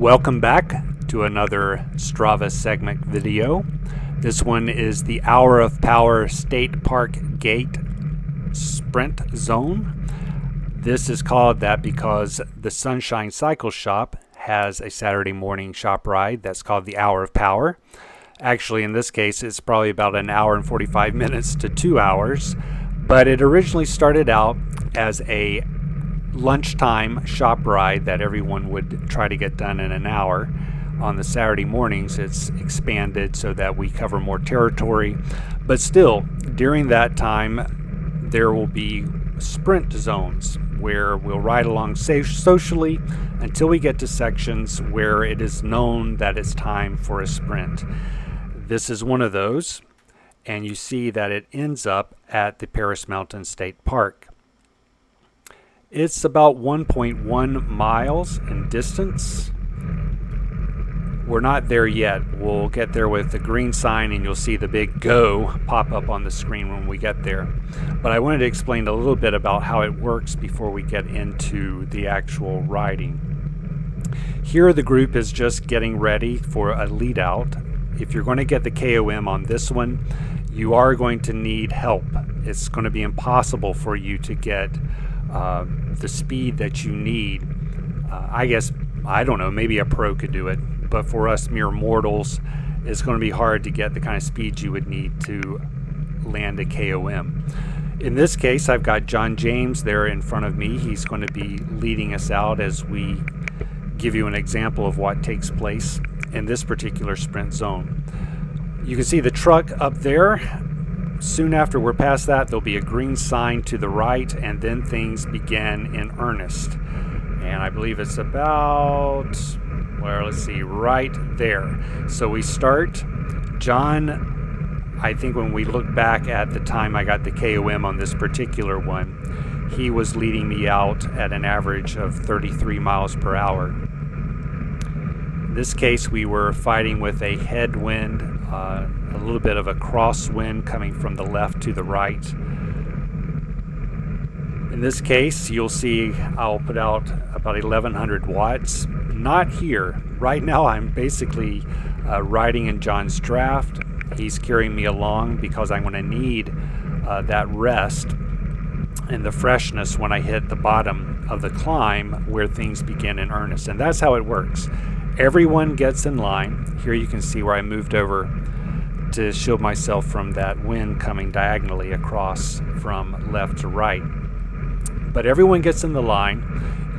Welcome back to another Strava segment video. This one is the Hour of Power State Park Gate Sprint Zone. This is called that because the Sunshine Cycle Shop has a Saturday morning shop ride that's called the Hour of Power. Actually, in this case, it's probably about an hour and 45 minutes to 2 hours, but it originally started out as a lunchtime shop ride that everyone would try to get done in an hour. On the Saturday mornings, it's expanded so that we cover more territory, but still, during that time, there will be sprint zones where we'll ride along socially until we get to sections where it is known that it's time for a sprint. This is one of those, and you see that it ends up at the Paris Mountain State Park. It's about 1.1 miles in distance. We're not there yet. We'll get there with the green sign and you'll see the big go pop up on the screen when we get there. But I wanted to explain a little bit about how it works before we get into the actual riding. Here the group is just getting ready for a lead out. If you're going to get the KOM on this one, you are going to need help. It's going to be impossible for you to get the speed that you need. I don't know, maybe a pro could do it, but for us mere mortals, it's going to be hard to get the kind of speed you would need to land a KOM. In this case, I've got John James there in front of me. He's going to be leading us out as we give you an example of what takes place in this particular sprint zone. You can see the truck up there. Soon after we're past that, there'll be a green sign to the right, and then things begin in earnest. And I believe it's about, well, let's see, right there. So we start. John, I think when we look back at the time I got the KOM on this particular one, he was leading me out at an average of 33 miles per hour. In this case, we were fighting with a headwind, a little bit of a crosswind coming from the left to the right. In this case, you'll see I'll put out about 1100 watts. Not here. Right now I'm basically riding in John's draft. He's carrying me along because I'm going to need that rest and the freshness when I hit the bottom of the climb where things begin in earnest. And that's how it works. Everyone gets in line. Here you can see where I moved over to shield myself from that wind coming diagonally across from left to right. But everyone gets in the line.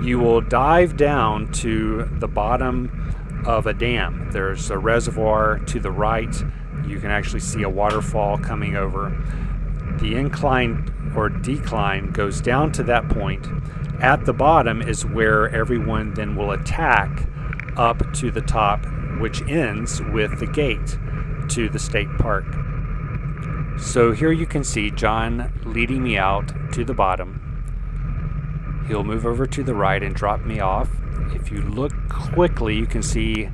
You will dive down to the bottom of a dam. There's a reservoir to the right. You can actually see a waterfall coming over. The incline or decline goes down to that point. At the bottom is where everyone then will attack up to the top, which ends with the gate to the state park. So here you can see John leading me out to the bottom. He'll move over to the right and drop me off. If you look quickly, you can see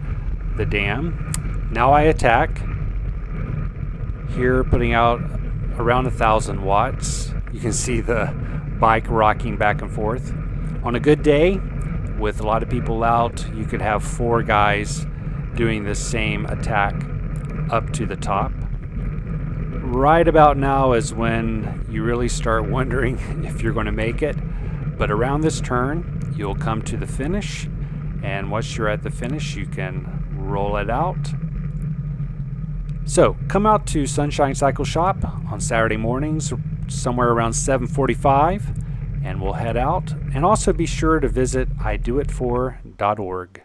the dam. Now I attack. Here, putting out around 1,000 watts. You can see the bike rocking back and forth. On a good day, with a lot of people out, you could have 4 guys doing the same attack up to the top. Right about now is when you really start wondering if you're going to make it. But around this turn, you'll come to the finish, and once you're at the finish, you can roll it out. So come out to Sunshine Cycle Shop on Saturday mornings, somewhere around 7:45, and we'll head out. And also be sure to visit idoitfor.org.